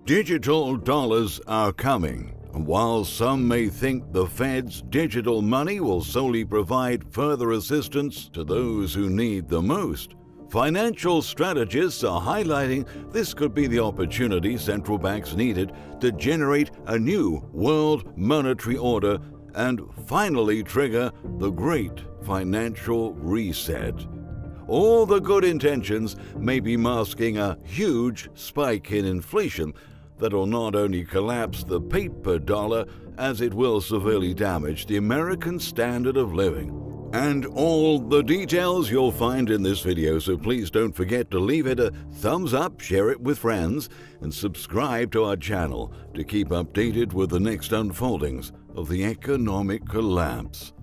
Digital dollars are coming, and while some may think the Fed's digital money will solely provide further assistance to those who need the most, financial strategists are highlighting this could be the opportunity central banks needed to generate a new world monetary order and finally trigger the great financial reset. All the good intentions may be masking a huge spike in inflation that'll not only collapse the paper dollar, as it will severely damage the American standard of living. And all the details you'll find in this video, so please don't forget to leave it a thumbs up, share it with friends, and subscribe to our channel to keep updated with the next unfoldings of the economic collapse.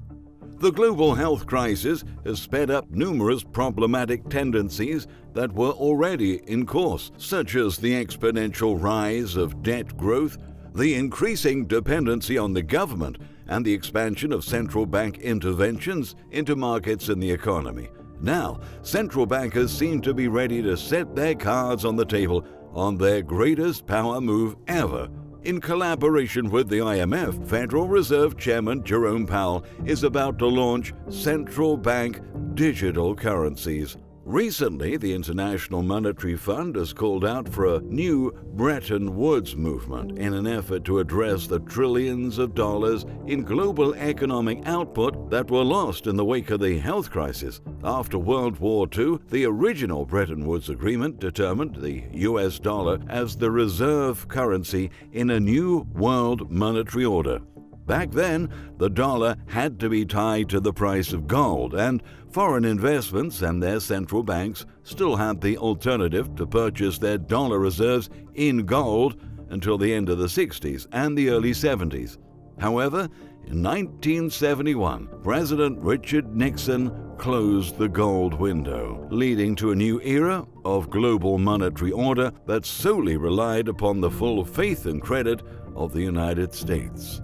The global health crisis has sped up numerous problematic tendencies that were already in course, such as the exponential rise of debt growth, the increasing dependency on the government, and the expansion of central bank interventions into markets and the economy. Now, central bankers seem to be ready to set their cards on the table on their greatest power move ever. In collaboration with the IMF, Federal Reserve Chairman Jerome Powell is about to launch central bank digital currencies. Recently, the International Monetary Fund has called out for a new Bretton Woods movement in an effort to address the trillions of dollars in global economic output that were lost in the wake of the health crisis. After World War II, the original Bretton Woods Agreement determined the US dollar as the reserve currency in a new world monetary order. Back then, the dollar had to be tied to the price of gold, and foreign investments and their central banks still had the alternative to purchase their dollar reserves in gold until the end of the 60s and the early 70s. However, in 1971, President Richard Nixon closed the gold window, leading to a new era of global monetary order that solely relied upon the full faith and credit of the United States.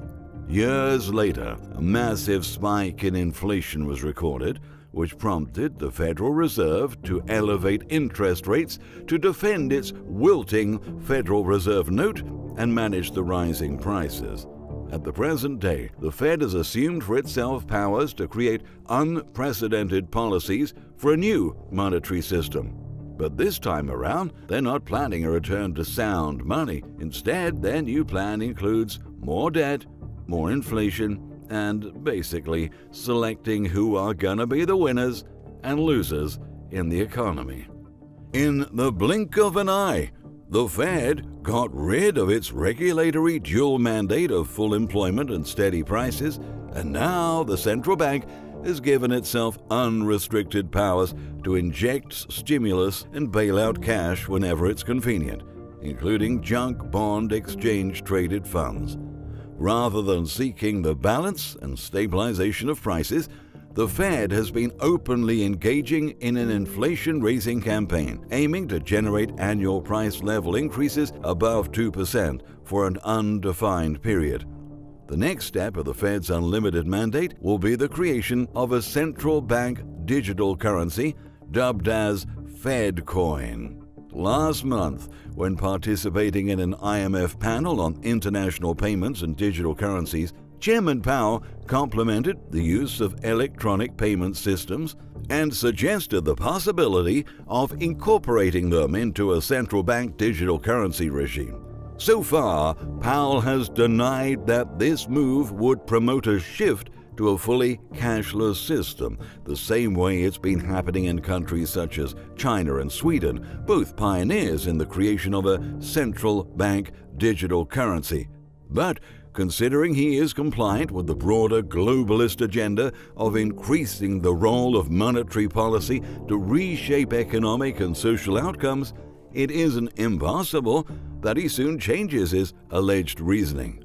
Years later, a massive spike in inflation was recorded, which prompted the Federal Reserve to elevate interest rates to defend its wilting Federal Reserve note and manage the rising prices. At the present day, the Fed has assumed for itself powers to create unprecedented policies for a new monetary system. But this time around, they're not planning a return to sound money. Instead, their new plan includes more debt, more inflation, and basically selecting who are gonna be the winners and losers in the economy. In the blink of an eye, the Fed got rid of its regulatory dual mandate of full employment and steady prices, and now the central bank has given itself unrestricted powers to inject stimulus and bail out cash whenever it's convenient, including junk bond exchange-traded funds. Rather than seeking the balance and stabilization of prices, the Fed has been openly engaging in an inflation-raising campaign, aiming to generate annual price level increases above 2% for an undefined period. The next step of the Fed's unlimited mandate will be the creation of a central bank digital currency dubbed as FedCoin. Last month, when participating in an IMF panel on international payments and digital currencies, Chairman Powell complimented the use of electronic payment systems and suggested the possibility of incorporating them into a central bank digital currency regime. So far, Powell has denied that this move would promote a shift to a fully cashless system, the same way it's been happening in countries such as China and Sweden, both pioneers in the creation of a central bank digital currency. But considering he is compliant with the broader globalist agenda of increasing the role of monetary policy to reshape economic and social outcomes, it isn't impossible that he soon changes his alleged reasoning.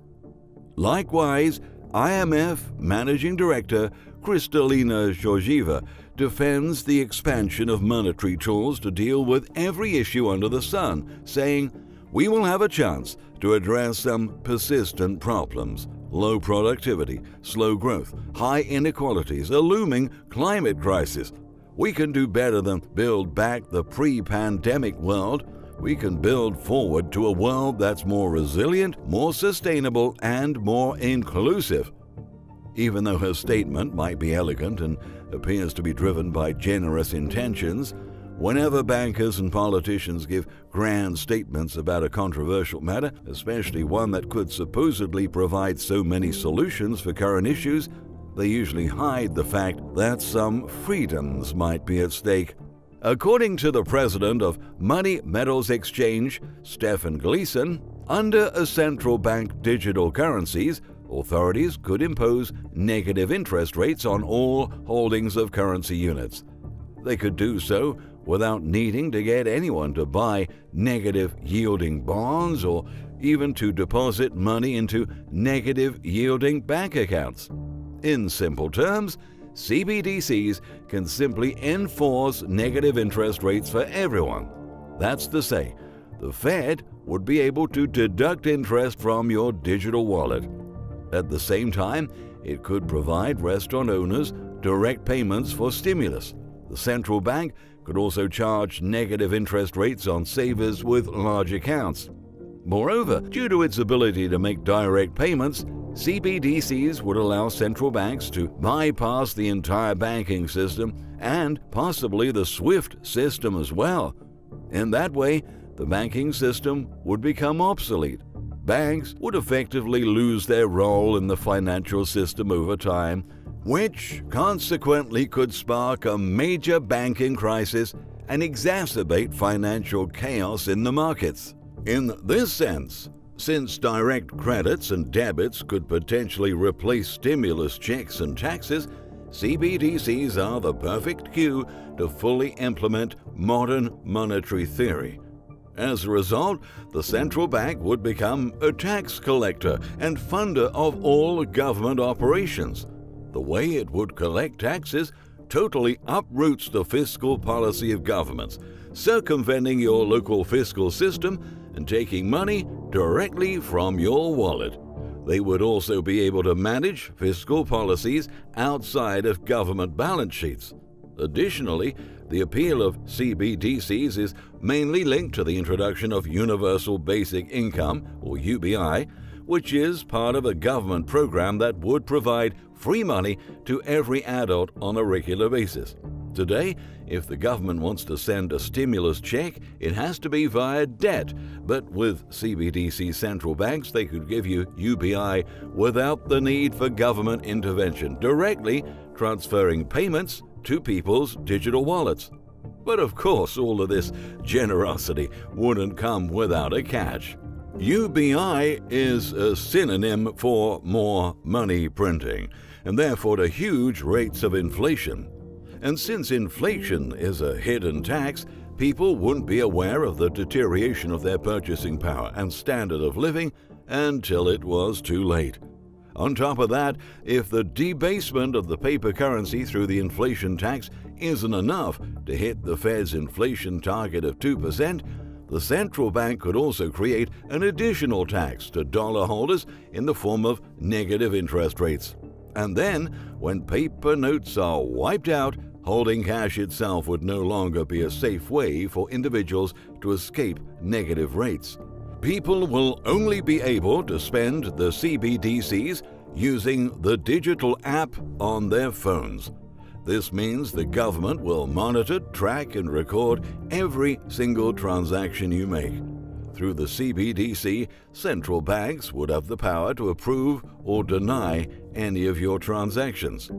Likewise, IMF Managing Director Kristalina Georgieva defends the expansion of monetary tools to deal with every issue under the sun, saying, "We will have a chance to address some persistent problems: low productivity, slow growth, high inequalities, a looming climate crisis. We can do better than build back the pre-pandemic world, we can build forward to a world that's more resilient, more sustainable, and more inclusive. Even though her statement might be elegant and appears to be driven by generous intentions, whenever bankers and politicians give grand statements about a controversial matter, especially one that could supposedly provide so many solutions for current issues, they usually hide the fact that some freedoms might be at stake. According to the president of Money Metals Exchange, Stephen Gleason, under a central bank digital currencies, authorities could impose negative interest rates on all holdings of currency units. They could do so without needing to get anyone to buy negative-yielding bonds or even to deposit money into negative-yielding bank accounts. In simple terms, CBDCs can simply enforce negative interest rates for everyone. That's to say, the Fed would be able to deduct interest from your digital wallet. At the same time, it could provide restaurant owners direct payments for stimulus. The central bank could also charge negative interest rates on savers with large accounts. Moreover, due to its ability to make direct payments, CBDCs would allow central banks to bypass the entire banking system and possibly the SWIFT system as well. In that way, the banking system would become obsolete. Banks would effectively lose their role in the financial system over time, which consequently could spark a major banking crisis and exacerbate financial chaos in the markets. In this sense, since direct credits and debits could potentially replace stimulus checks and taxes, CBDCs are the perfect cue to fully implement modern monetary theory. As a result, the central bank would become a tax collector and funder of all government operations. The way it would collect taxes totally uproots the fiscal policy of governments, circumventing your local fiscal system and taking money directly from your wallet. They would also be able to manage fiscal policies outside of government balance sheets. Additionally, the appeal of CBDCs is mainly linked to the introduction of Universal Basic Income, or UBI, which is part of a government program that would provide free money to every adult on a regular basis. Today, if the government wants to send a stimulus check, it has to be via debt, but with CBDC central banks, they could give you UBI without the need for government intervention, directly transferring payments to people's digital wallets. But of course, all of this generosity wouldn't come without a catch. UBI is a synonym for more money printing, and therefore to huge rates of inflation. And since inflation is a hidden tax, people wouldn't be aware of the deterioration of their purchasing power and standard of living until it was too late. On top of that, if the debasement of the paper currency through the inflation tax isn't enough to hit the Fed's inflation target of 2%, the central bank could also create an additional tax to dollar holders in the form of negative interest rates. And then, when paper notes are wiped out, holding cash itself would no longer be a safe way for individuals to escape negative rates. People will only be able to spend the CBDCs using the digital app on their phones. This means the government will monitor, track, and record every single transaction you make. Through the CBDC, central banks would have the power to approve or deny any of your transactions.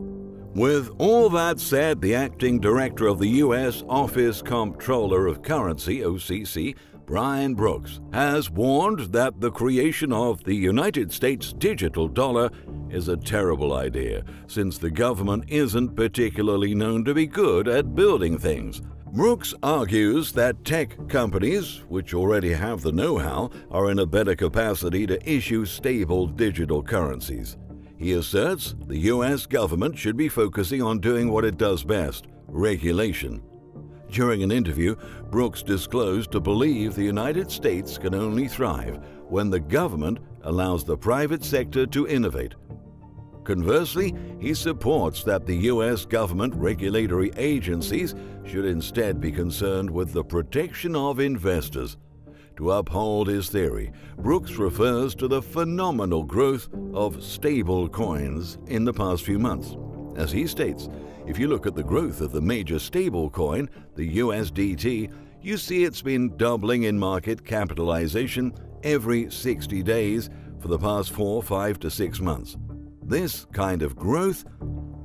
With all that said, the acting director of the U.S. Office Comptroller of Currency, OCC, Brian Brooks, has warned that the creation of the United States digital dollar is a terrible idea, since the government isn't particularly known to be good at building things. Brooks argues that tech companies, which already have the know-how, are in a better capacity to issue stable digital currencies. He asserts the U.S. government should be focusing on doing what it does best: regulation. During an interview, Brooks disclosed to believe the United States can only thrive when the government allows the private sector to innovate. Conversely, he supports that the U.S. government regulatory agencies should instead be concerned with the protection of investors. To uphold his theory, Brooks refers to the phenomenal growth of stable coins in the past few months. As he states, if you look at the growth of the major stable coin, the USDT, you see it's been doubling in market capitalization every 60 days for the past 4, 5 to 6 months. This kind of growth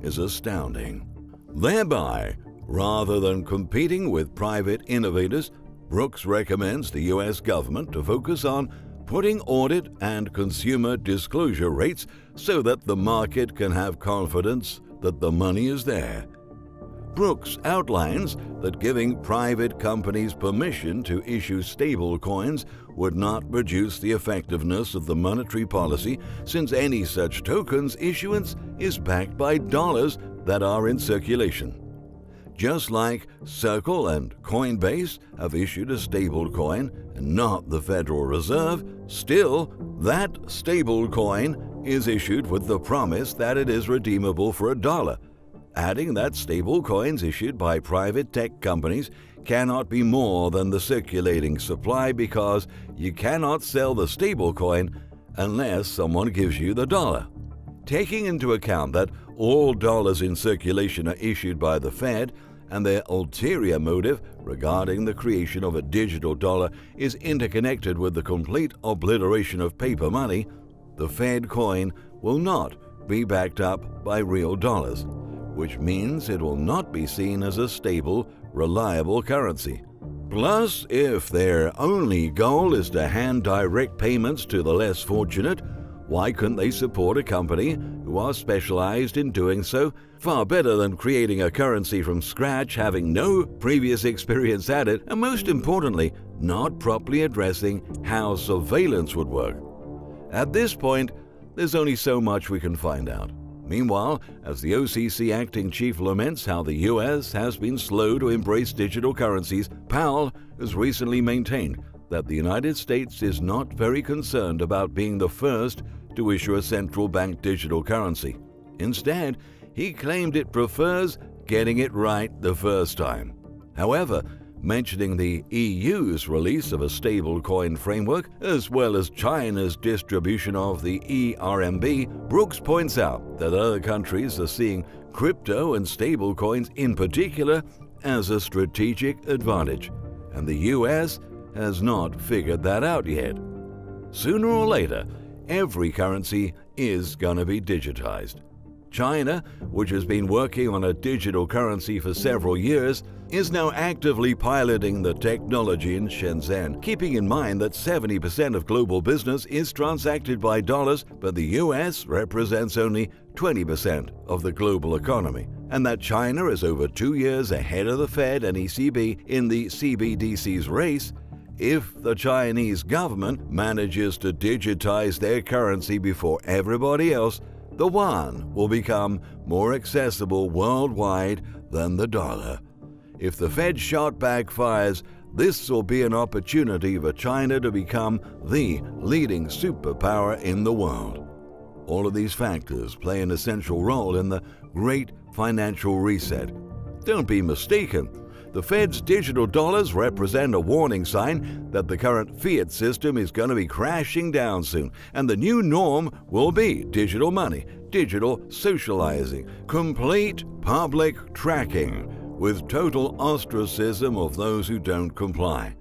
is astounding. Thereby, rather than competing with private innovators, Brooks recommends the U.S. government to focus on putting audit and consumer disclosure rates so that the market can have confidence that the money is there. Brooks outlines that giving private companies permission to issue stable coins would not reduce the effectiveness of the monetary policy, since any such tokens issuance is backed by dollars that are in circulation. Just like Circle and Coinbase have issued a stablecoin and not the Federal Reserve, still, that stablecoin is issued with the promise that it is redeemable for $1, adding that stablecoins issued by private tech companies cannot be more than the circulating supply, because you cannot sell the stablecoin unless someone gives you the dollar. Taking into account that all dollars in circulation are issued by the Fed, and their ulterior motive regarding the creation of a digital dollar is interconnected with the complete obliteration of paper money, the Fed coin will not be backed up by real dollars, which means it will not be seen as a stable, reliable currency. Plus, if their only goal is to hand direct payments to the less fortunate, why couldn't they support a company who are specialized in doing so far better than creating a currency from scratch, having no previous experience at it, and most importantly, not properly addressing how surveillance would work? At this point, there's only so much we can find out. Meanwhile, as the OCC acting chief laments how the U.S. has been slow to embrace digital currencies, Powell has recently maintained that the United States is not very concerned about being the first to issue a central bank digital currency. Instead, he claimed it prefers getting it right the first time. However, mentioning the EU's release of a stablecoin framework, as well as China's distribution of the eRMB, Brooks points out that other countries are seeing crypto and stablecoins in particular as a strategic advantage, and the US has not figured that out yet. Sooner or later, every currency is going to be digitized. China, which has been working on a digital currency for several years, is now actively piloting the technology in Shenzhen, keeping in mind that 70% of global business is transacted by dollars, but the US represents only 20% of the global economy, and that China is over 2 years ahead of the Fed and ECB in the CBDC's race. If the Chinese government manages to digitize their currency before everybody else, the yuan will become more accessible worldwide than the dollar. If the Fed shot backfires, this will be an opportunity for China to become the leading superpower in the world. All of these factors play an essential role in the Great Financial Reset. Don't be mistaken. The Fed's digital dollars represent a warning sign that the current fiat system is going to be crashing down soon, and the new norm will be digital money, digital socializing, complete public tracking, with total ostracism of those who don't comply.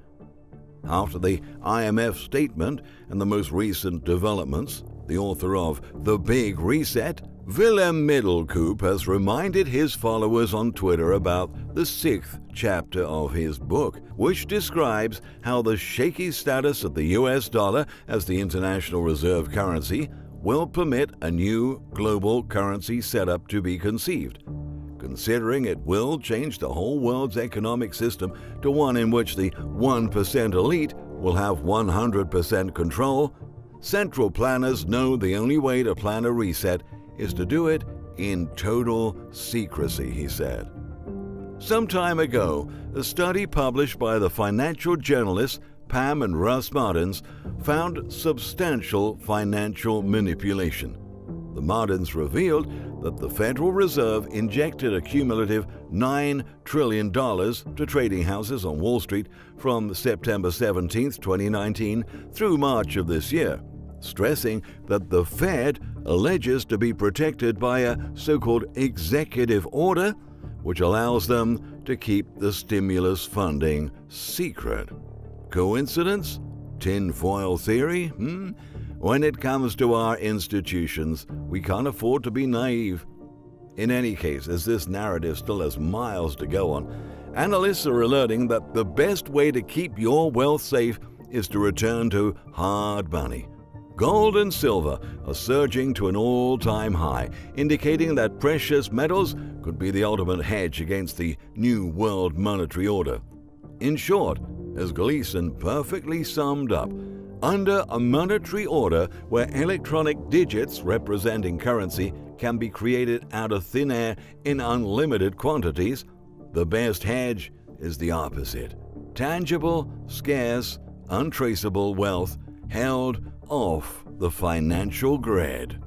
After the IMF statement and the most recent developments, the author of The Big Reset, Willem Middelkoop, has reminded his followers on Twitter about the 6th chapter of his book, which describes how the shaky status of the US dollar as the international reserve currency will permit a new global currency setup to be conceived. Considering it will change the whole world's economic system to one in which the 1% elite will have 100% control, central planners know the only way to plan a reset is to do it in total secrecy, he said. Some time ago, a study published by the financial journalists Pam and Russ Martins found substantial financial manipulation. The Martins revealed that the Federal Reserve injected a cumulative $9 trillion to trading houses on Wall Street from September 17, 2019 through March of this year, stressing that the Fed alleges to be protected by a so-called executive order, which allows them to keep the stimulus funding secret. Coincidence? Tinfoil theory? When it comes to our institutions, we can't afford to be naive. In any case, as this narrative still has miles to go on, analysts are alerting that the best way to keep your wealth safe is to return to hard money. Gold and silver are surging to an all-time high, indicating that precious metals could be the ultimate hedge against the New World Monetary Order. In short, as Gleason perfectly summed up, under a monetary order where electronic digits representing currency can be created out of thin air in unlimited quantities, the best hedge is the opposite: tangible, scarce, untraceable wealth held off the financial grid.